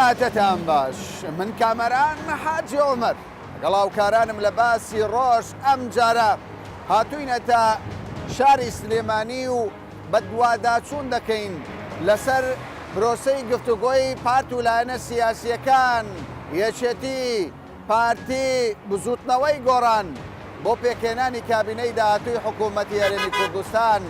کاتتان باش من کامەران حاجی عومەر گەڵاوکارانم لە باسی ڕۆژ ئەم جارە هاتووینەتە شاری سلێمانی و بە دوواداچوون دەکەین لەسەر پرۆسەی گفتوگۆی پارت و لایەنە سیاسیەکان یەکێتی پارتی بزوتنەوەی گۆڕان بۆ پێکهێنانی کابینەی داهاتووی حکوومەتی هەرێمی کوردستان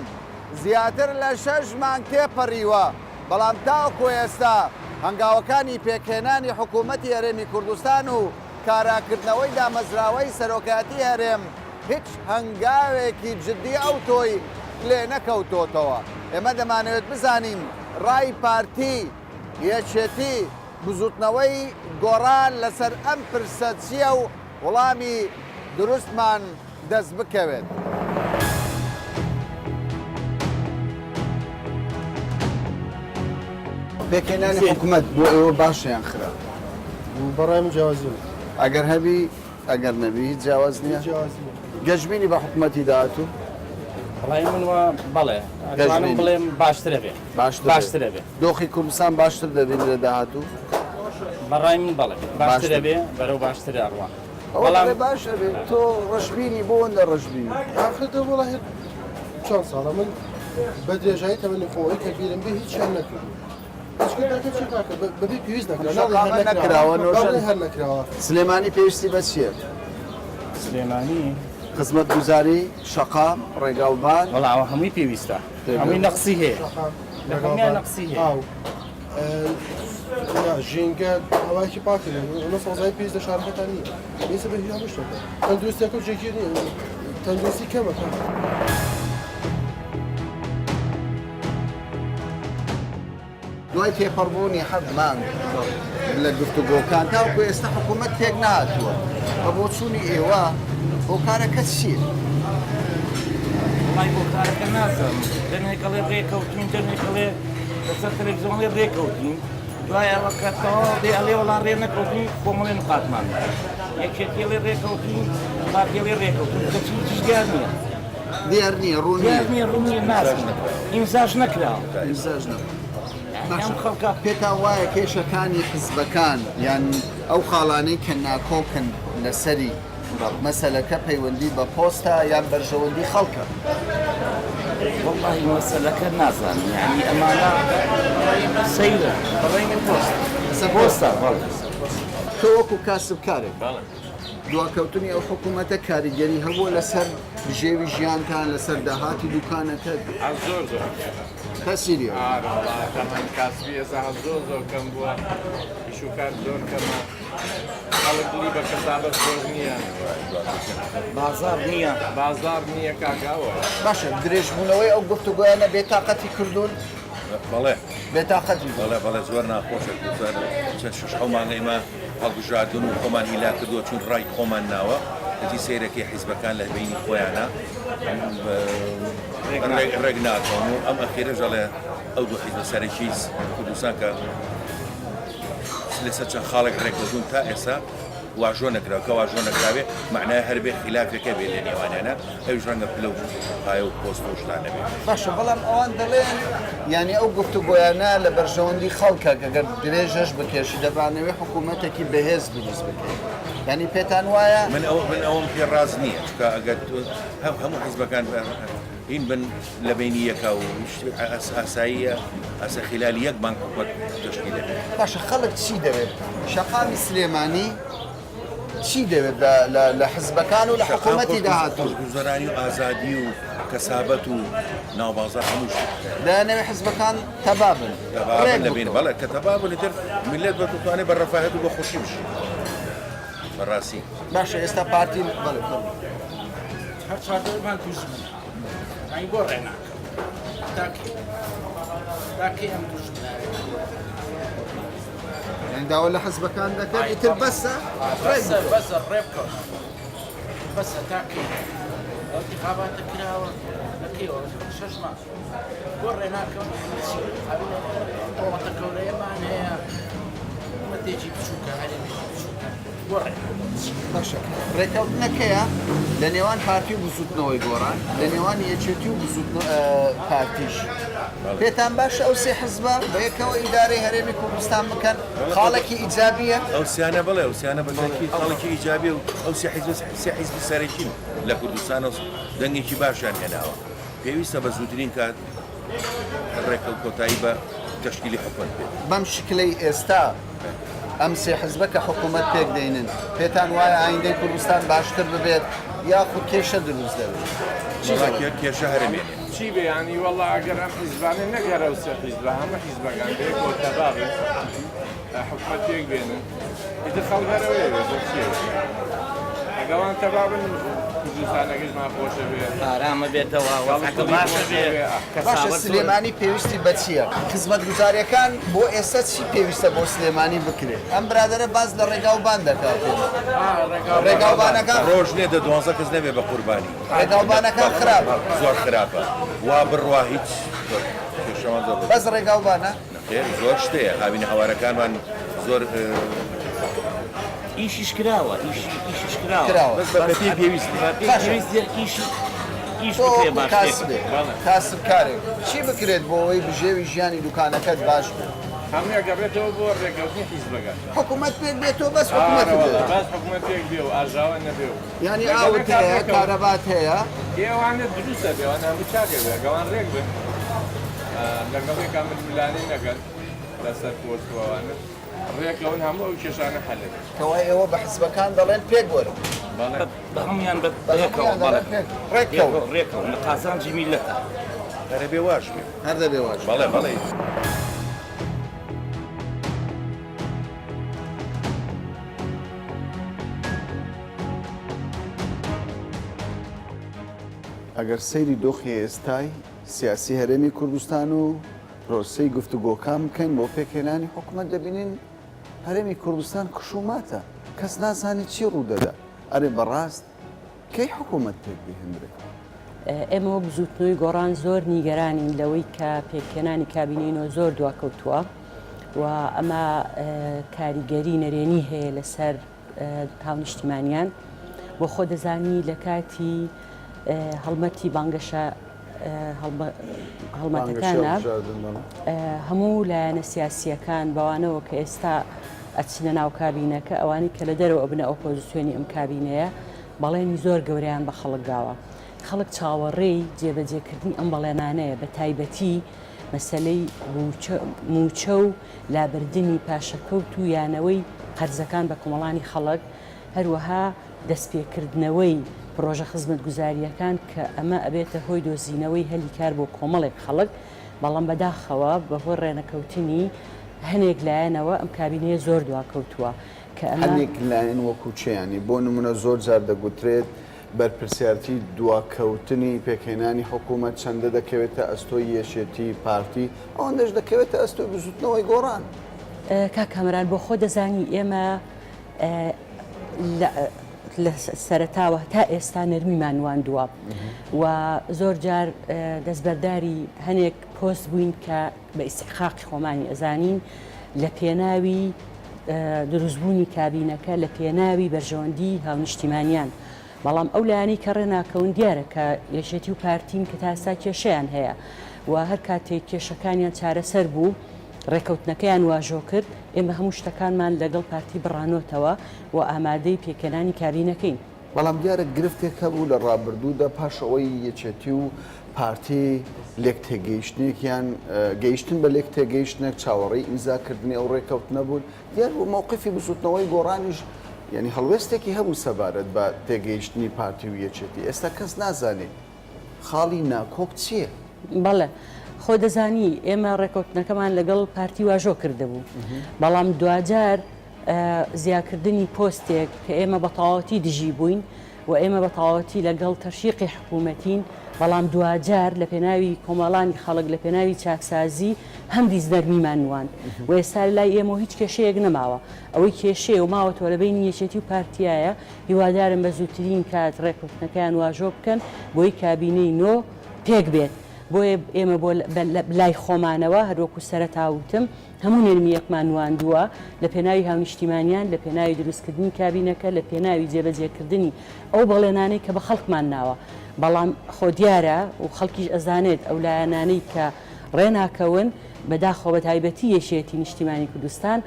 زیاتر لە 6 مانگ تێپەڕیوە بەڵام تاوەکو ئێستا هەنگاوەکانی پێکهێنانی حکوومەتی هەرێمی کوردستان و کاراکردنەوەی دامەزراوەی سەرۆکاتی هەرێم هیچ هەنگاوێکی جددی ئەو تۆی لێ نەکەوتۆتەوە. ئێمە دەمانەوێت بزانین ڕای پارتی یەکێتی بزوتنەوەی گۆڕان لەسەر ئەم پرسە چییە و وەڵامی دروستمان دەست بکەوێت. پێکهێنانی حکوومەت بۆ ئێوە باشیان خراپ؟ بەڕای من جیاوازی ئەگەر هەبی ئەگەر نەبی هیچ جیاواز نییە؟ گەشتبینی بە حکوومەتی داهاتوو؟ بەڵای من بەڵێ ئەتوانم بڵێم باشترە بێ باشترە بێ دۆخی کوردستان باشتر دەبێت لە داهاتوو؟ بەڕای من بەڵێ باشترە بێ بەرەو باشترە ئەڕوا بەڵام باشە بێت تۆ ڕەشبینی بۆ ئەوەندە ڕەشبینی ئاخردە وڵای چەند ساڵە من بە درێژایی تەمەنی خۆی کە بیرم بێ هیچیان نەکردو بەبێ پێویست نەکراوە سلێمانی پێویستی بە چییە؟ سلێمانی خزمەت گوزاری شەقا ڕێگاڵبان وەڵاوە هەمووی پێویستە هەمووی نەقسی هەیە هەموویان نەقسی هەیە ژینگە هەوایکی پاکردن ئەمە سەوزای پێویستە شارەکەتان نییە پێویستە بە هیچ شتێک تەندروستیەکە و جێگیر نییە تەندروستی کەمە دوای تێپەڕبوونی 7 مانگ لە گفتوگۆکان تاوەکو ئێستا حکوومەت تێک نهاتووە بە بۆ چوونی ئێوە بۆ کارەکە چییە؟ وڵای بۆ کارەکە نازانم دەنێکەڵێ ڕێکەوتین دەنێکەڵێ لەسەر تەلەڤیزیۆنێ ڕێکەوتین دوای ئەوە کەتەوە دێ ئەڵێ وەڵام ڕێ نەکەوتین کۆمەڵێن قاتمان یەکێکێڵێ ڕێکەوتین قاتێڵێ ڕێکەوتین کەچی هیچ دیار نییە دیار نییە ڕوونیە نازانم ئیمزاش نەکراوە پێتان وایە کێشەکانی حزبەکان یان ئەو خاڵانەی کە ناکۆکن لەسەری مەسەلەکە پەیوەندی بە پۆستە یان بەرژەوەندی خەڵکە؟ وەڵڵاهی مەسەلەکە نازانم یعنی ئەمانە سەیرە بەڕێی من پۆستە تۆ وەکو کاسبکارێک دواکەوتنی ئەو حکوومەتە کاریگەری هەبووە لەسەر بژێوی ژیانتان لەسەر داهاتی دوکانەکە زۆر تەسیری تەمەنی کاسبی ئێستا زۆر کەم بووە پیشوکار زۆر کەمە خەڵک دڵی بە کەسابەت زۆر نییە بازار نییە کاکاوە باشە درێژبوونەوەی ئەو گفتوگویانە بێتاقەتی کردوون؟ بەڵێ بێتاقەتی بەڵێ زۆر ناخۆشە چەند 6 مانگەیمە هەڵبژاردن و خۆمان هیلا کردووە چون ڕای خۆمان ناوە هەتی سیرەکەی حیزبەکان لە بینی خۆیانە ڕێک ناکەون و ئەم ئەخیرە ژەڵێ ئەو دوو حیزبە سەرەکی کوردستان کە لەسەر چەند خاڵێک ڕێککەوتون تا ئێستا واژۆ نەکراوە کە واژۆ نەکراوێ معنای هەربێ خلافێکە بێ لە نێوانیانە ئەویش ڕەنگە پلە و پایە و پۆست و شتان نەبێت. باشە بەڵام ئەوان دەڵێن یعنی ئەو گفتوگۆیانە لە بەرژەوەندی خەڵکە کەگەر درێژەش بکێشی دەبانەوێ حکوومەتێکی بەهێز دروست بکەیت. یعنی پێتان وایە؟ من ئەوم پێ ڕاز نییە چکە ئەگەر هەموو حیزبەکان این بن لە بینی یەکە و ئاساییە ئەسە خلالی یەک بانک حکومەت تشکیل دەبێت. باشە خەڵک چی دەوێت؟ شەقامی سلێمانی چی دەوێت لە حزبەکان و لە حکوومەتی داهاتوو؟ گوزەرانی و ئازادی و کەسابەت و ناوبازار هەموو شت دەیانەوێت حزبەکان تەبابن لەبین بەڵێ کە تەبابن لەتر میلەت بەتوانێت بە ڕەفاهەت و بە خۆشی بشێت بەڕاستی. باشە ئێستا پارتی بەڵێ هەر چوارمان تووشمن ئەی بۆ ڕێناکە تاکی ئەم تووشمنە داوا لە حزبەکان دەکەن ئیتر بەسە بەسە ڕێبکەوت بەسە تاکی انتخاباتە کراوە لەکەیەوە 6 مانگ بۆ ڕێناکەون تۆمەتە کەورەیەمان هەیە حکوومەتێکی بچووکە هەرێمی بچووکە باشە ڕێکەوتنەکەیە لە نێوان پارتی و بزوتنەوەی گۆڕان لە نێوان یەکێتی و پارتیش پێتان باشە ئەو سێ حزبە بە یەکەوە ئیدارەی هەرێمی کوردستان بکەن خاڵێکی ئیجابیە ئەو سیانە بڵێ ئەو سیانە بەڵێکی خەڵکی ئیجابی و ئەو سێ حیزبی سەرەکین لە کوردستان و دەنگێکی باشیان هێناوە پێویستە بە زووترین کات ڕێکە و کۆتایی بە تشکیلی حکومەت بێت بەم شکلەی ئێستا ئەم سێ حزبە کە حکوومەت پێک دەینن پێتان وایە ئایندەی کوردستان باشتر ببێت یاخود کێشە دروست دەبێت کێشە هەرمێنێ چی بێ ینی وەڵا ئەگەر ئەم حیزبانە نەگەرە و سێ حیزبە هەمە حیزبەکان بێ کۆتەباغی حکومەت پێک بێنن ئیتر خەڵگەرەوەی بێت چیە ئەگەڵان تەبابن کوردستانەکەش ماخۆشە بێت ئارامە بێتەوە وەڵاتە باشە بێ باشە سلێمانی پێویستی بە چییە؟ خزمەت گوزاریەکان بۆ ئێستا چی پێویستە بۆ سلێمانی بکرێت؟ ئەم برادرە باز لە ڕێگاوبان دەکات ڕێگاوبانەکان ڕۆژ نێ دە 12 کەس نەبێ بە قوربانی ڕێگاوبانەکان خراپە زۆر خراپە وا بڕوا هیچ کێشەوان زۆر بەس ڕێگاوبانە زۆر شتەیە هاوینە هەوارەکانمان زۆر ئیشیش کراوە ئیشیش کراوە کراوە بەس بە پێویست ئیش تۆ بکرێ باش کاسبێ کاسبکارێک چی بکرێت بۆ ئەوەی بژێوی ژیانی دوکانەکەت باش بێت؟ هەموو گەبێتەوە بۆ ڕێکەوتنی حیزبەکان حکوومەت پێک بێتەوە بەس حکوومەت بێت باش حکومەت پێک بێ و ئاژاوە نەبێ و یعنی ئاوت هەیە کارەبات هەیە ئێوانە دروستە بێوان هەموو چاکێ بێ گەوان ڕێک بن لەگەڵی کامل میلانی نەگەن لەسەر پۆستوانە ڕێکەون هەموو ئەو کێشانە حەلێت کەوای ئێوە بە حزبەکان دەڵێن پێک وەرن بە هەمویان هەمویان دەڵێن پێک ڕێککەون ڕێکەوە لە قازانجی میلەتە هەرە بێ واش بێ هەر دەبێ واش بەڵێ بەڵێ ئەگەر سەیری دۆخی ئێستای سیاسی هەرێمی کوردستان و پرۆسەی گفتوگۆکان بکەین بۆ پێکهێنانی حکوومەت دەبینین هەرێمی کوردستان کشوماتە کەس نازانی چی ڕوودەدا ئەرێ بەڕاست کەی حکوومەت پێک بهێنرێت ئێمە وەک زووتنەوەی گۆڕان زۆر نیگەرانین لەوەی کە پێکهێنانی کابینینەوە زۆر دواکەوتووە و ئەمە کاریگەری نەرێنی هەیە لەسەر هاونیشتیمانیان بۆ خۆ دەزانی لە کاتی هەڵمەتی بانگەشە هەڵمەتەکانە هەموو لایەنە سیاسیەکان بەوانەوە کە ئێستا ئەچینە ناو کابینەکە ئەوانی کە لە دەرەوە بنە ئۆپۆزیسیۆنی ئەم کابینەیە بەڵێنی زۆر گەوریان بە خەڵک گاوە خەڵک چاوەڕێی جێبەجێکردنی ئەم بەڵێنانەیە بە تایبەتی مەسەلەی موچە و لابردنی پاشەکەوت و یانەوەی قەرزەکان بە کۆمەڵانی خەڵک هەروەها دەستپێکردنەوەی پرۆژە خزمەت گوزاریەکان کە ئەمە ئەبێتە هۆی دۆزینەوەی هەلی کار بۆ کۆمەڵێک خەڵک بەڵام بەداخەوە بەهۆی ڕێنەکەوتنی هەنێک لایەنەوە ئەم کابینەیە زۆر دواکەوتووە کە هەنێک لایەن وەکو چیانی بۆ نمونە زۆر جار دەگوترێت بەرپرسیارەتی دواکەوتنی پێکهێنانی حکوومەت چەندە دەکەوێتە ئەستۆی یەشێتی پارتی ئەوەندەش دەکەوێتە ئەستۆی بزوتنەوەی گۆڕان کاکەمەران بۆ خۆ دەزانی ئێمە لە سەرەتاوە تا ئێستا نەرمیمان واندووە و زۆر جار دەستبەرداری هەنێک پۆست بووین کە بە ئیستحقاقی خۆمانی ئەزانین لە پێناوی دروستبوونی کابینەکە لە پێناوی بەرژەوەندی هاونیشتیمانیان بەڵام ئەو لایانی کە ڕێناکەون دیارە کە یەشێتی و پارتین کە تاسا کێشەیان هەیە و هەر کاتێک کێشەکانیان چارەسەر بوو ڕێکەوتنەکەیان واژۆ کرد ئێمە هەموو شتەکانمان لەگەڵ پارتی بڕانۆتەوە و ئامادەی پێکەنانی کابینەکەین بەڵام دیارە گرفتێک هەبوو لە ڕابردوودا پاشەوەی یەکێتی و پارتی لێک تێگەیشتێکیان گەیشتن بە لێک تێگەیشتنێک چاوەڕێی ئیمزاکردنی ئەو ڕێکەوت نەبوون دیار بۆ مووقفی بسووتنەوەی گۆڕانیش یعنی هەڵوێستێکی هەبوو سەبارەت بە تێگەیشتنی پارتی و یەکێتی ئێستا کەس نازانێت خاڵی ناکۆک چییە؟ بەڵێ خۆ دەزانی ئێمە ڕێکەوتنەکەمان لەگەڵ پارتی واژۆ کردهبوو بەڵام دوجار زیاکردنی پۆستێک کە ئێمە بە تەواوەتی دژی بووین و ئێمە بە تەواوەتی لەگەڵ تەرشیقی حکوومەتین بەڵام دوجار لە پێناوی کۆمەڵانی خەڵک لە پێناوی چاکسازی هەم دیزدەرمیمان وان و ئێستا لای ئێمە هیچ کێشەیەک نەماوە ئەوەی کێشەیە و ماوەتەوە لە بینی یەکێتی و پارتیایە هیوادارم بە زووترین کات ڕێکەوتنەکەیان واژۆ بکەن بۆی کابینەی نۆ پێک بێت بۆیە ئێمە بۆ لای خۆمانەوە هەروەکو سەرەتاوتم هەموو نێرمیەکمان واندووە لە پێناوی هاونیشتیمانیان لە پێناوی دروستکردنی کابینەکە لە پێناوی جێبەجێکردنی ئەو بەڵێنانەی کە بە خەڵکمان ناوە بەڵام خۆ دیارە و خەڵکیش ئەزانێت ئەو لایەنانەی کە ڕێناکەون بەداخۆ بە تایبەتی یەشێتی نیشتیمانی کوردستان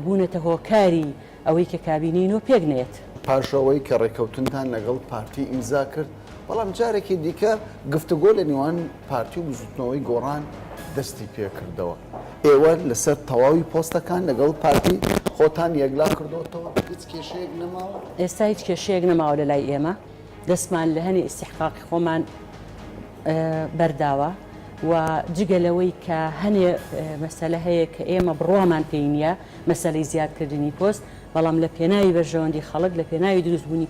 بوونەتە هۆکاری ئەوەی کە کابینینەوە پێگنێت پاشەوەی کە ڕێکەوتنتان لەگەڵ پارتی ئیمزا کرد بەڵام جارێکی دیکە گفتوگۆ لە نێوان پارتی و بزوتنەوەی گۆڕان دەستی پێکردەوە ئێوە لەسەر تەواوی پۆستەکان لەگەڵ پارتی خۆتان یەکلا کردوتەوە هیچ کێشەیەک نەماوە ئێستا هیچ کێشەیەک نەماوە لە لای ئێمە دەستمان لە هەنێ ئیستیحقاقی خۆمان بەرداوە و جگەلەوەی کە هەنێ مەسەلە هەیە کە ئێمە بڕوامان پێی نییە مەسەلەی زیادکردنی پۆست بەڵام لە پێناوی بەرژەوەندی خەڵک لە پێناوی دروستبوونی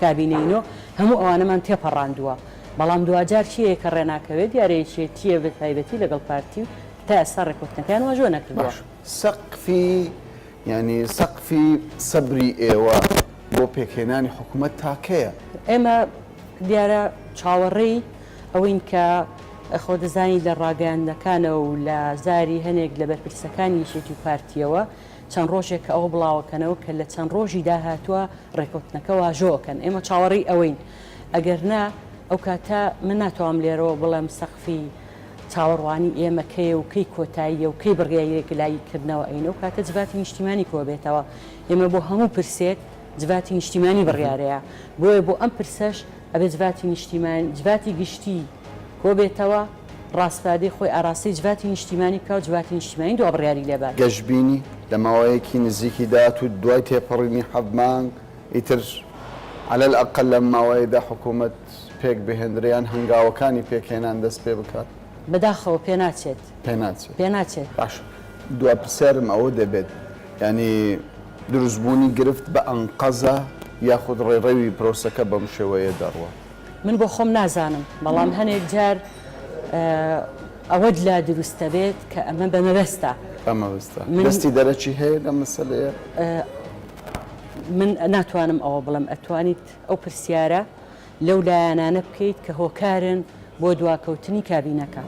کابینەینەوە هەموو ئەوانەمان تێپەڕاندووە بەڵام دوجار چیە کە ڕێناکەوێت دیارەیەکێتیە بە تایبەتی لەگەڵ پارتی تا ئێستا ڕێکوتنەکان واژۆ نەکردوە سەقفی سەبری ئێوە بۆ پێکهێنانی حکوومەت تاکەیە ئێمە دیارە چاوەڕێی ئەوەین کە خۆ دەزانی لە ڕاگەاندەکانەوە و لە زاری هەنێک لە بەرپرسەکانی یەکێتی و پارتیەوە چەند ڕۆژێک کە ئەوە بڵاوەکەنەوە کە لە چەند ڕۆژی داهاتووە ڕێکوتنەکە واژۆکەن ئێمە چاوەڕێی ئەوەین ئەگەر نا ئەو کاتە من ناتوانم لێرەوە بڵێم سەقفی چاوەڕوانی ئێمە کەیە و کەی کۆتاییە و کەی بڕیایەک لایکردنەوە ئەینە و کاتە جواتی نیشتیمانی کۆ بێتەوە ئێمە بۆ هەموو پرسێک جواتی نیشتیمانی بڕیارەیە بۆیە بۆ ئەم پرسەش ئەبێ جواتی نیشتیمان جواتی گشتی کۆ بێتەوە ڕاستپادەی خۆی ئاراستی جواتی نیشتیمانی کا و جواتی نیشتیمانی دو بڕیاری لێبات گەشتبینی لە ماوەیەکی نزیکی داات و دوای تێپەڕینی حەبمان ئیتر على الأقل لە ماوەیەدا حکوومەت پێک بهێندریان هەنگاوەکانی پێکهێنان دەست پێ بکات بەداخەوە پێ ناچێت پێ ناچێت باش دوای پرسیارم ئەوە دەبێت ینی دروستبوونی گرفت بە ئەنقەزە یاخود ڕێڕەوی پرۆسەکە بەم شێوەیە دەڕوە من بۆ خۆم نازانم بەڵام هەنێک جار ئەوەت لا دروستە بێت کە ئەمە بەمەبەستە دەستی دەرەچی هەیە لە مەسەلەیە من ناتوانم ئەوە بڵم ئەتوانیت ئەو پرسیارە لەو لایەنانە بکەیت کە هۆکارن بۆ دواکەوتنی کابینەکە.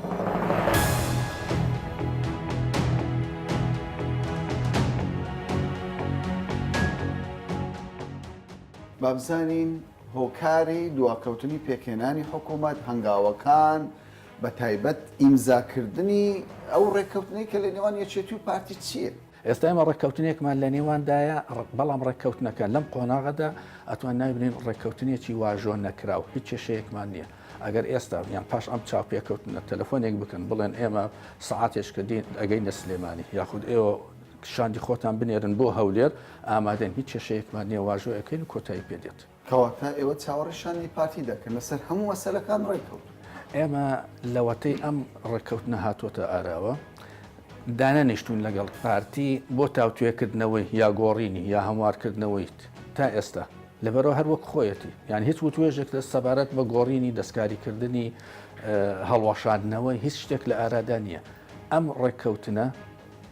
بابزانین هۆکاری دواکەوتنی پێکهێنانی حکوومەت هەنگاوەکان بە تایبەت ئیمزاکردنی ئەو ڕێککەوتنەی کە لە نێوان یەکێتی و پارتی چییە؟ ئێستا ئێمە ڕێککەوتنێکمان لە نێواندایە بەڵام ڕێککەوتنەکە لەم قۆناغەدا ئەتوان نابنین ڕێککەوتنێکی واژۆ نەکراو هیچ کێشەیەکمان نییە ئەگەر ئێستا یان پاش ئەم چاپێککەوتنە تەلەفۆنێک بکەن بڵێن ئێمە سەعاتێشکە دین ئەگەینە سلێمانی یاخود ئێوە شاندی خۆتان بنێرن بۆ هەولێر ئامادەن هیچ کێشەیەکمان نییە واژۆیەکەین و کۆتایی پێدێت کەواتە ئێوە چاوەڕێشانی پارتی دەکەن لەسەر هەموو مەسەلەکان ڕێککەوت ئێمە لەوەتەی ئەم ڕێککەوتنە هاتوۆتە ئاراوە دانەنیشتون لەگەڵ پارتی بۆ تاوتوێکردنەوەی یا گۆڕینی یا هەموارکردنەوەیت تا ئێستا لەبەرەوە هەروەک خۆیەتی یان هیچ وتوێژێک لە سەبارەت بە گۆڕینی دەستکاریکردنی هەڵوەشاندنەوەی هیچ شتێک لە ئارادا نییە ئەم ڕێککەوتنە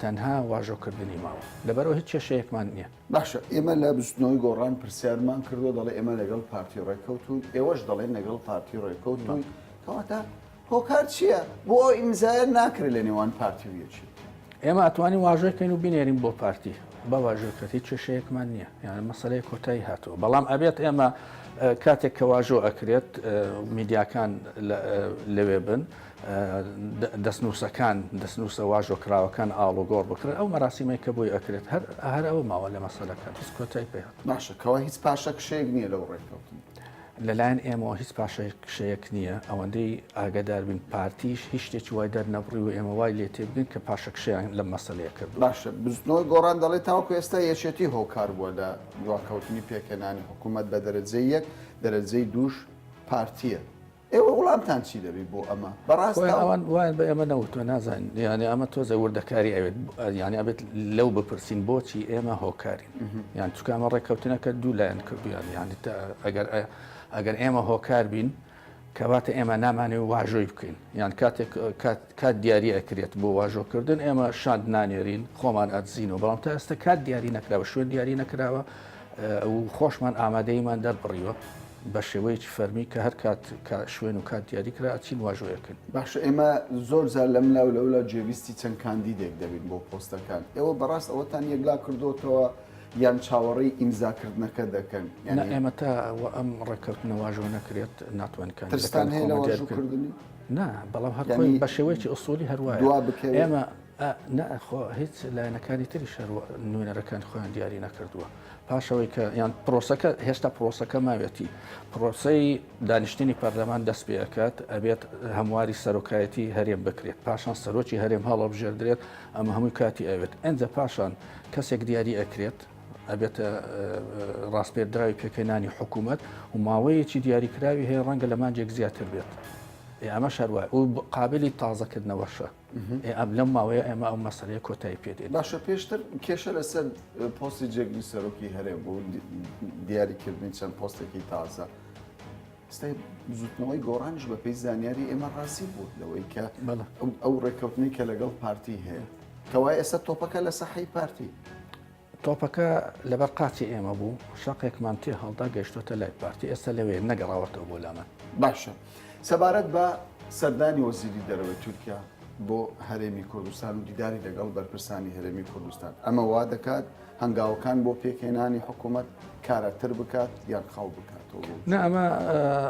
تەنها واژۆکردنی ماوە لەبەرەوە هیچ کێشەیەکمان نییە. باشە ئێمە لە بستنەوەی گۆڕان پرسیارمان کردو دەڵێ ئێمە لەگەڵ پارتی ڕێککەوتوی ئێوەش دەڵێن لەگەڵ پارتی ڕێککەوتوی کەواتە هۆکار چییە؟ بۆ ئەو ئیمزایە ناکرێت لە نێوان پارتی و یەکێتی ئێمە ئەتوانین واژۆکەین و بینێرین بۆ پارتی بە واژۆکەتی کێشەیەکمان نییە یعنی مەسەلەی کۆتایی هاتووە بەڵام ئەبێت ئێمە کاتێک کە واژۆ ئەکرێت میدیاکان لەوێ بن دەستنووسەکان دەستنووسە واژۆکراوەکان ئاڵوگۆڕ بکرێت ئەو مەراسیمەی کە بۆی ئەکرێت هەر ئەوە ماوە لە مەسەلەکان هیچ کۆتایی پێهات باشەکەەوە هیچ پاشە کشەیەک نییە لەو ڕێککەوتن لەلایەن ئێمەوە هیچ پاشەیەک نییە ئەوەندەی ئاگدار بین پارتیش هیچ شتێکی وای دەرنەبڕی و ئێمە وای لێ تێبگەین کە پاشەکشیان لەم مەسەلەیە کرد. باشە بزنەوەی گۆڕان دەڵێ تاوەکو ئێستا یەکێتی هۆکار بووە لە دواکەوتنی پێکهێنانی حکوومەت بە دەرەجەی یەک دەرەجەی دووش پارتیە. ئێوە وڵامتان چی دەبی بۆ ئەمە بەڕاستەوان وایە بە ئێمە نەوتوە نازانین یعنی ئەمە تۆزە وردەکاری ئەوێت یعنی ئەبێت لەو بپرسین بۆچی ئێمە هۆکارین یان چکامە ڕێککەوتنەکە دوو لایەن کردویان یعنی ئەگەر ئێمە هۆکار بین کەواتە ئێمە نامانێت واژۆی بکەین یان کات دیاری ئەکرێت بۆ واژۆکردن ئێمە شاند نانێرین خۆمان ئەدزین و بەڵام تا ئێستا کات دیاری نەکراوە شوێن دیاری نەکراوە و خۆشمان ئامادەیمان دەربڕیوە بە شێوەیەکی فەرمی کە هەر کات کە شوێن و کات دیاریکرا ئەچین واژۆیەکەن. باش ئێمە زۆر جار لەم لاو لەولا جێویستی چەند کاندیدێک دەبین بۆ پۆستەکان ئێوە بەڕاست ئەوەتان یەکلا کردوتەوە یان چاوەڕێی ئیمزاکردنەکە دەکەن ئێمە تا ئەم ڕێککەوتنە واژۆ نەکرێت ناتوانکان ترستان هەیە لە واژۆکردنی نا بەڵام هەرخۆی بە شێوەیەکی ئوسولی هەروایە دوا بکەوێت ئێمە نەخۆ هیچ لایەنەکانی تری نوێنەرەکان خۆیان دیاری نەکردووە پاشەوەی کە یان پرۆسەکە هێشتا پرۆسەکە ماوێتی پرۆسەی دانیشتنی پەرلەمان دەست پێەکات ئەبێت هەمواری سەرۆکایەتی هەرێم بکرێت پاشان سەرۆکی هەرێم هەڵەبژێردرێت ئەمە هەمووی کاتی ئەوێت ئەنجە پاشان کەسێک دیاری ئەکرێت ئەبێتە ڕاستپێدراوی پێکەنانی حکوومەت و ماوەیەکی دیاریکراوی هەیە ڕەنگە لە مانجێک زیاتر بێت ئەمە شەروای و قابلی تازەکردنەوەشە ئەم لەم ماوەیە ئێمە ئەو مەسەلەیە کۆتایی پێدێت باشە پێشتر کێشە لەسەر پۆستی جێگری سەرۆکی هەرێم بۆ دیاریکردنی چەند پۆستێکی تازە ئێستا زوتنەوەی گۆڕانش بە پێی زانیاری ئێمە ڕاستی بوو لەوەی کە ئەو ڕێککەوتنی کە لەگەڵ پارتی هەیە کەوای ئێستا تۆپەکە لە سەحەی پارتی تۆپەکە لەبەر قاچی ئێمە بوو شەقێکمان تێ هەڵدا گەشتۆتە لای پارتی ئێستا لەوێ نەگەڕاوەتەوە بۆ لامە باشە سەبارەت بە سەردانی وەزیری دەرەوەی تورکیا بۆ هەرێمی کوردستان و دیداری لەگەڵ بەرپرسانی هەرێمی کوردستان ئەمە وا دەکات هەنگاوەکان بۆ پێکهێنانی حکوومەت کارەتر بکات یان خاو بکاتەوە نه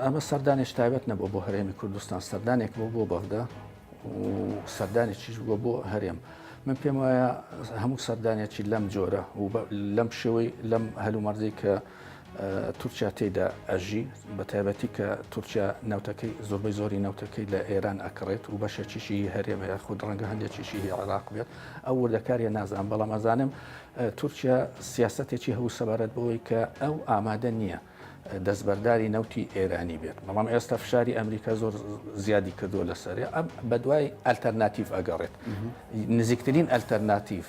ئەمە سەردانێک تایبەت نەبوو بۆ هەرێمی کوردستان سەردانێک بۆ بەغدا و سەردانێکیش بووە بۆ هەرێم من پێم وایە هەموو سەردانێکی لەم جۆرە و لەم شێوەی لەم هەلومەرزی کە تورکیا تێدا ئەژی بە تایبەتی کە تورکیا ناوتەکەی زۆربەی زۆری ناوتەکەی لە ئێران ئەکڕێت و بەشێکیشی هەرێمەیە خود ڕەنگە هەندێکیشی عێراق بێت ئەو وردەکاریە نازانم بەڵام ئەزانم تورکیا سیاسەتێکی هەوو سەبارەت بەوەی کە ئەو ئامادە نییە دەستبەرداری نەوتی ئێرانی بێت بەڵام ئێستا فشاری ئەمریکا زۆر زیادی کردووە لەسەرێ ئەم بە دوای ئەلتەرناتیڤ ئەگەڕێت نزیکترین ئەلتەرناتیڤ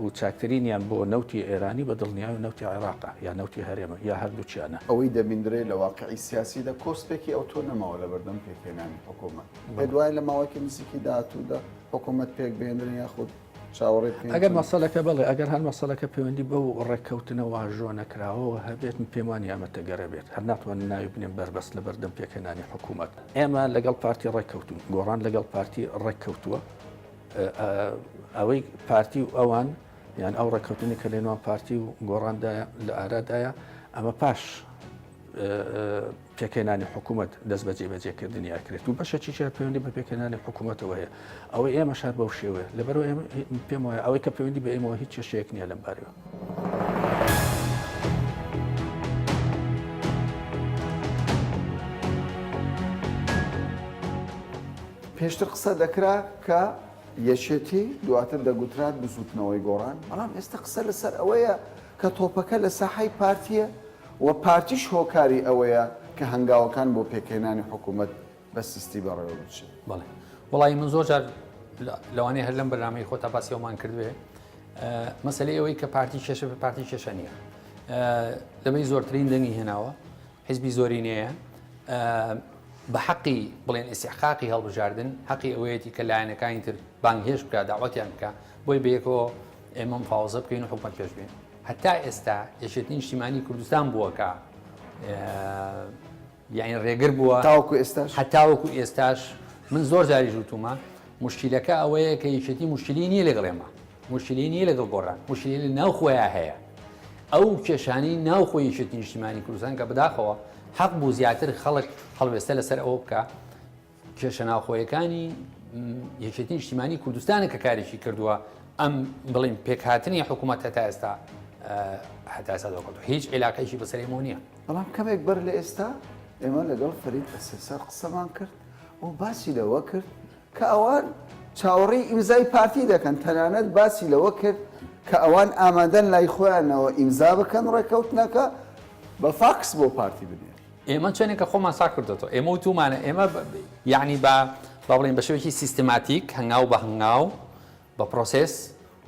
و چاکترینیان بۆ نەوتی ئێرانی بە دڵنیای نەوتی عێراقا یا نەوتی هەرێمە یا هەردووچیانە ئەوەی دەبیندرێت لە واقعی سیاسیدا کۆسپێکی ئەو تۆ نەماوە لە بەردەم پێکهێنانی حکوومەت بە دوای لە ماوەکی نزیکی داهاتوودا حکوومەت پێک بێنرن یاخود چاوەڕێ ئەگەر مەسەلەکە بڵێ ئەگەر هەر مەسەلەکە پەیوەندی بەو ڕێککەوتنە واژۆ نەکراوەوە هەبێت پێمانی ئەمەتە گەرە بێت هەر ناتوانین ناوی بنێن بەربەست لە بەردەم پێکهێنانی حکوومەت ئێمە لەگەڵ پارتی ڕێککەوتون گۆڕان لەگەڵ پارتی ڕێککەوتووە ئەوەی پارتی و ئەوان یان ئەو ڕێککەوتنی کە لێنوان پارتی و گۆڕاندایە لە ئارادایە ئەمە پاش پێکهێنانی حکوومەت دەست بەجێ بەجێکردنی ئاکرێت و بەشێکی پەیوەندی بە پێکهێنانی حکوومەتەوە هەیە ئەوەی ئێمە شار بەو شێوەیە لەبەرەوە پێم وایە ئەوەی کە پەیوەندی بە ئێمەوە هیچ کێشەیەک نییە لەم بارەوە. پێشتر قسە دەکرا کە یەکێتی دواتر دەگوترات بزوتنەوەی گۆڕان بەڵام ئێستا قسە لەسەر ئەوەیە کە تۆپەکە لە ساحەی پارتیە و پارتیش هۆکاری ئەوەیە کە هەنگاوەکان بۆ پێکهێنانی حکوومەت بە سیستی بەڕێوە بچێت. بەڵێ وڵی من زۆر جار لەوانەیە هەر لەم بەرنامەی خۆتا باسیەوەمان کردوێ مەسلەی ئەوەی کە پارتی کێشە بە پارتی کێشە نییە لەبەی زۆرترین دەنگی هێناوە حیزبی زۆری نییە بە حەقی بڵێن ئیستیحقاقی هەڵبژاردن حەقی ئەوەیەتی کە لایەنەکانی تر بانگهێش بکە داوەتیان بکە بۆی بەیەکەوە ئێمە مفاوزە بکەین و حکومەت پێش بێن هەتا ئێستا یەکێتی نیشتیمانی کوردستان بووە کە یعنی ڕێگر بووە تاوەکو ئێستاش هەتاوەکو ئێستاش من زۆر جاری ژوتومە مشکلەکە ئەوەیە کە یەکێتی مشکلی نییە لەگەڵ ئێمە مشکلی نییە لەگەڵ گۆڕان مشکلی لە ناو خۆیان هەیە ئەو کێشانی ناوخۆی یەکێتی نیشتیمانی کوردستان کە بەداخەوە حەق بوو زیاتر خەڵک هەڵوێستە لەسەر ئەوە بکە کێشە ناوخۆیەکانی یەکێتی نیشتیمانی کوردستانە کە کارێکی کردووە ئەم بڵین پێکهاتنی حکوومەت هەتا ئێستا دەکەوت هیچ عێلاقەیەکی بەسەرێمەوە نییە بەڵام کەمێک بەر لە ئێستا ئێمە لەگەڵ فەرید ئەسێسەر قسەمان کرد و باسی لەوە کرد کە ئەوان چاوەڕێی ئیمزای پارتی دەکەن تەنانەت باسی لەوە کرد کە ئەوان ئامادەن لای خۆیانەوە ئیمزا بکەن ڕێکەوتنەکە بە فاکس بۆ پارتی بنێن ئێمە چێنێکە خۆمان سا کردێتەوە ئێمە وتومانە ئێمە یعنی بە بڵێن بە شێوەیەکی سیستماتیک هەنگاو بە هەنگاو بە پرۆسس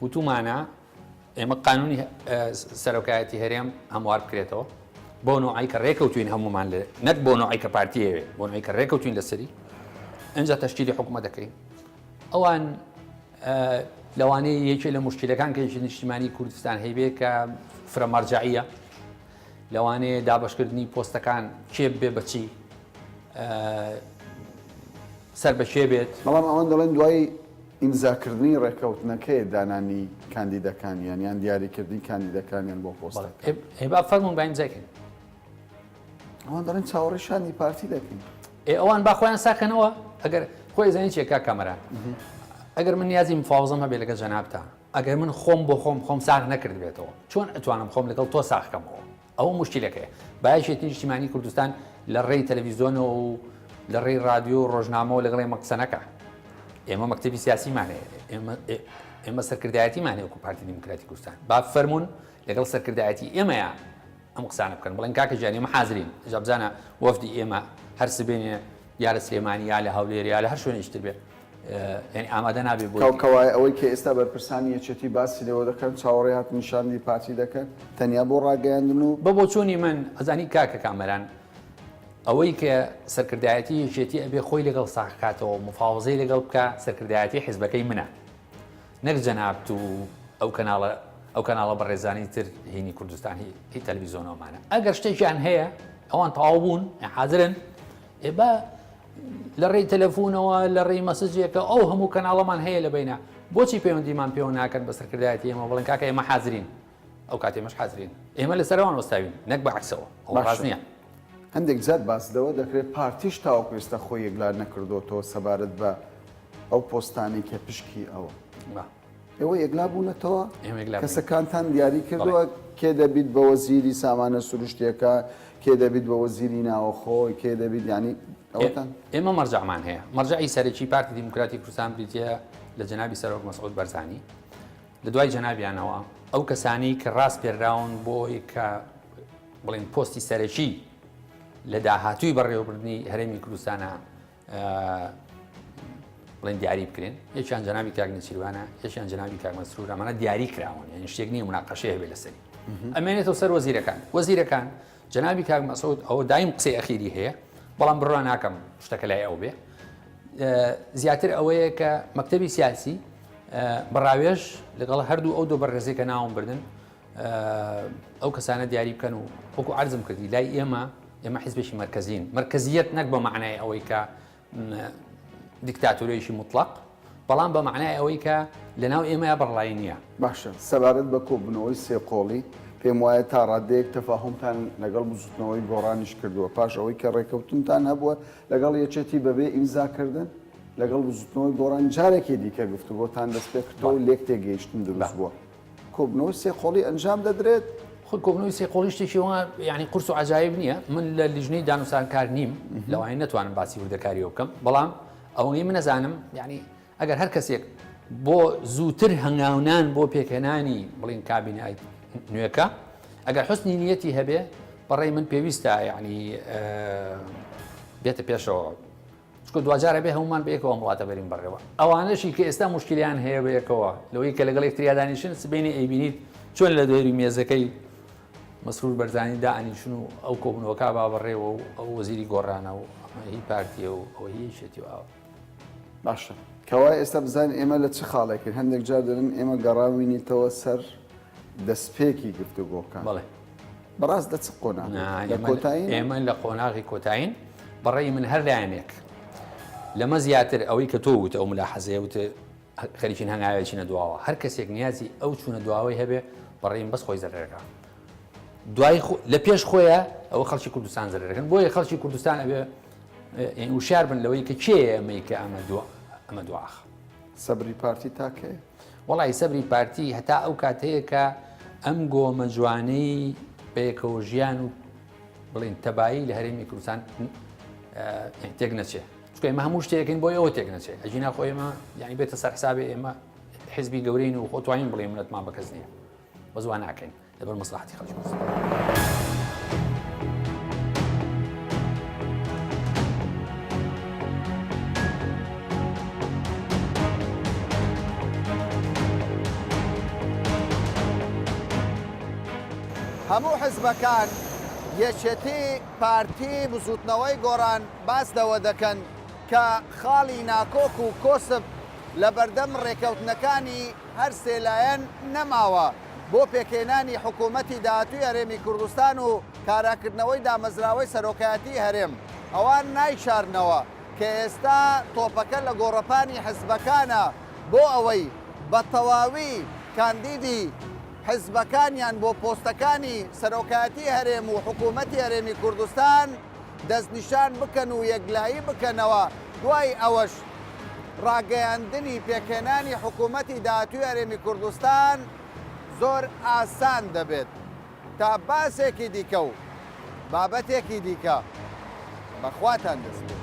وتومانە ئێمە قانونی سەرۆکایەتی هەرێم هەموار بکرێتەوە بۆ نوعی کە ڕێکەوتوین هەمومان لێ نەک بۆ نوعی کە پارتیەوێ بۆ نوعی کە ڕێکەوتوین لەسەری ئەنجا تەشکیلی حکوومەت دەکەین ئەوان لەوانەیە یەکێ لە مشکلەکان کە یەکێتی نیشتیمانی کوردستان هەیبێ کە فرەمەرجەعیە لەوانەیە دابشکردنی پۆستەکان کێ بێ بەچی سەر بە شێ بێت بەڵام ئەوان دەڵێن دوای ئیمزاکردنی ڕێکەوتنەکەی دانانی کاندیدەکانیان یان دیاریکردنی کاندیدەکانیان بۆ پۆستەکە هێبا فەرمون با ئیمزاکەین ئەوان دەڵێن چاوەڕێشانی پارتی دەکەین ئەوان با خۆیان ساکەنەوە ئەگەر خۆی زانین چێکا کەمەران ئەگەر من نیازی مفاوزەم هەبێ لەگە جەنابتە ئەگەر من خۆم بۆ خۆم ساغ نەکرد بێتەوە چۆن ئەتوانم خۆم لەگەڵ تۆ ساخکەمەوە ئەوە مشکلەکەیە بایشێتی نیشتیمانی کوردستان لە ڕێی تەلەڤیزیۆنەوە و لە ڕێی رادیۆ ڕۆژنامەوە لەگەڵی مەقسەنەکە ئێمە مەکتەبی سیاسیمانەیە ئێمە سەرکردایەتیمانێ وەکو پارتی دیموکراتی کوردستان با فەرمونون لەگەڵ سەرکردایەتی ئێمەیە ئەم قسانە بکەن بڵێن کاکە جان ئێمە حازرین جا بزانە وەفدی ئێمە هەر سبێنێ یا لە سلێمانی یا لە هەولێر یا لە هەر شوێنێشتر بێت یعنی ئامادە نابێ بۆ کەوای ئەوەی کە ئێستا بەرپرسانی یەکێتی باسی لەوە دەکەن چاوەڕێ نیشاندی پارتی دەکەن تەنیا بۆ ڕاگەیاندن و بۆ چۆنی من ئەزانی کاکە کامەران ئەوەی کە سەرکردایەتی یەکێتی ئەبێ خۆی لەگەڵ ساخکاتەوە مفاوزەی لەگەڵ بکە سەرکردایەتی حیزبەکەی منە نەک جەنابەت و ئەو کەناڵە بەڕێزانی تر هینی کوردستانی هی تەلەڤیزیۆنەوەمانە ئەگەر شتێکیان هەیە ئەوان تەواو بوون حاضرن ئێبا لە ڕێی تەلەفۆنەوە لە ڕێی مەسجێکە ئەو هەموو کەناڵەمان هەیە لە بینە بۆچی پەیوەندیمان پێوە ناکەن بە سەرکردایەتی ئێمە بڵێن کاکە ئێمە حاضرین ئەو کاتێمەش حاضرین ئێمە لەسەرەوان وەستاوین نەک بەعکسەوە ئەو ڕاست نییە هەندێک جات باسدەوە دەکرێت پارتیش تاوەکو ئێستا خۆی یەکلار نەکردوەوە سەبارەت بە ئەو پۆستانی کە پشکی ئەوە ئێوە یەکلا بوونەتەوە کەسەکانتان دیاری کردووە کێ دەبیت بە وەزیری سامانە سروشتیەکە کێ دەبیت بە وەزیری ناوەخۆی کێ دەبیت ینی ئەوتان ئێمە مەرجەعمان هەیە مەرجەعی سەرەکی پارتی دیموکراتی کوردستان بریتە لە جەنابی سەرۆک مەسعود بەرزانی لە دوای جەنابیانەوە ئەو کەسانی کە ڕاست پێراون بۆی کە بڵێن پۆستی سەرەکی لە داهاتووی بەڕێوەبردننی هەرێمی کوردستانە بڵێن دیاری بکرێن یەکیان جەنابی کاک نەچیروانە یەکیان جەنابی کاک مەسرور ئەمانە دیاری کراون یعنی شتێک نییە مناقەشەیە هەبێت لەسەری ئەمێنێتەوە سەر وەزیرەکان جەنابی کاک مەسعود ئەوە دایم قسەی ئەخیری هەیە بەڵام بڕوا ناکەم شتەکە لای ئەو بێ زیاتر ئەوەیە کە مەکتەبی سیاسی بەڕاوێژ لەگەڵ هەردوو ئەو دوو بەڕێزەی کە ناوم بردن ئەو کەسانە دیاری بکەن و وەکو عەرزم کردی لای ئێمە حیزبێکی مرکزین مرکزیت نەک بە معنای ئەوەی کە دیکتاتۆرێکی مطلق بەڵام بە معنای ئەوەی کە لەناو ئێمە بەڕڵایی نییە باشە سەبارەت بە کۆبنەوەی سێقۆڵی پێم وایە تا ڕادەیەک تەفاهمتان لەگەڵ بزوتنەوەی گۆڕانیش کردووە پاش ئەوەی کە ڕێکەوتنتان هەبووە لەگەڵ یەکێتی بەبێ ئیمزاکردن لەگەڵ بزوتنەوەی گۆڕان جارێکی دیکە گفتوگۆتان دەست پێ کردەوە و لێک تێگەیشتن دروست بووە کۆبنەوەی سێقۆڵی ئەنجام دەدرێت خود کۆبنەوەی سێقۆڵی شتێکی وە یعنی قورس و عەجایب نییە من لە لیژنەی دانوسانکار نیم لەوانەیە نەتوانم باسی وردەکاریەوە بکەم بەڵام ئەوەی من نەزانم یعنی ئەگەر هەر کەسێک بۆ زووتر هەنگاونان بۆ پێکهێنانی بڵین کابینای نوێەکە ئەگەر حوسنی نیەتی هەبێ بەڕێی من پێویستە یعنی بێتە پێشەوە چکە دوجارە بێ هەمومان بەیەکەوە وڵاتە بەرین بەڕێوە ئەوانەشی کە ئێستا مشکلیان هەیە بەیەکەوە لەوەی کە لەگەڵ یەکتریادانیشن سبینی ئەیبینیت چۆن لە دوێری مێزەکەی مەسرور بەرزانی دائنیشن و ئەو کۆبنەوەکە با بەڕێوە و ئەو وەزیری گۆڕانە و هی پارتیە و ئەوە هی شێتی و ئاوە باشە کەوای ئێستا بزانین ئێمە لە چ خاڵێکن هەندێک جار دەرن ئێمە گەڕاوینیتەوە سەر دەستپێکی گفتوگۆکان بەڵێ بەڕاست دەچ قۆنا لە کۆتایین ئێمە لە قۆناغی کۆتاین بەڕێی من هەر لایەنێک لەمە زیاتر ئەوەی کە تۆ وتە ئەو ملاحەزەیە وتە خەریکین هەنگاوێ چینە دواوە هەر کەسێک نیازی ئەو چوونە دواوەی هەبێ بەڕێیم بەس خۆی زەرەکە دوای لە پێش خۆیە ئەوە خەڵکی کوردستان زەرەکەن بۆیە خەڵکی کوردستان ئەبێ وشار بن لەوەی کە کێ ئەمەی کە ئەمە دواخ سەبری پارتی تاکێ وڵی سەبری پارتی هەتا ئەو کاتەیە کە ئەم گۆمە جوانەی بەیەکەوە ژیان و بڵین تەبایی لە هەرێمی کوردستان تێک نەچێ چکە ئێمە هەموو شتێکین بۆی ئەوە تێک نەچێ ئەجینا خۆ ئێمە یعنی بێتە سەر حسابێ ئێمە حیزبی گەورەین و خۆتوانین بڵێ منەتمان بە کەس نییە بە زوان ناکەین لەبەر مەسلحەتی خەڵکی کوردستان هەموو حزبەکان یەکێتی پارتی بزوتنەوەی گۆڕان باس لەوە دەکەن کە خاڵی ناکۆک و کۆسب لە بەردەم ڕێکەوتنەکانی هەر سێلایەن نەماوە بۆ پێکێنانی حکوومەتی داهاتووی هەرێمی کوردستان و کاراکردنەوەی دامەزراوەی سەرۆکایەتی هەرێم ئەوان نایشارنەوە کە ئێستا تۆپەکە لە گۆڕەپانی حزبەکانە بۆ ئەوەی بە تەواوی کاندیدی حزبەکانیان بۆ پۆستەکانی سەرۆکایەتی هەرێم و حکوومەتی هەرێمی کوردستان دەستنیشان بکەن و یەکلایی بکەنەوە دوای ئەوەش ڕاگەیاندنی پێکێنانی حکوومەتی داهاتووی هەرێمی کوردستان زۆر ئاسان دەبێت تا باسێکی دیکە و بابەتێکی دیکە بەخواتان دەست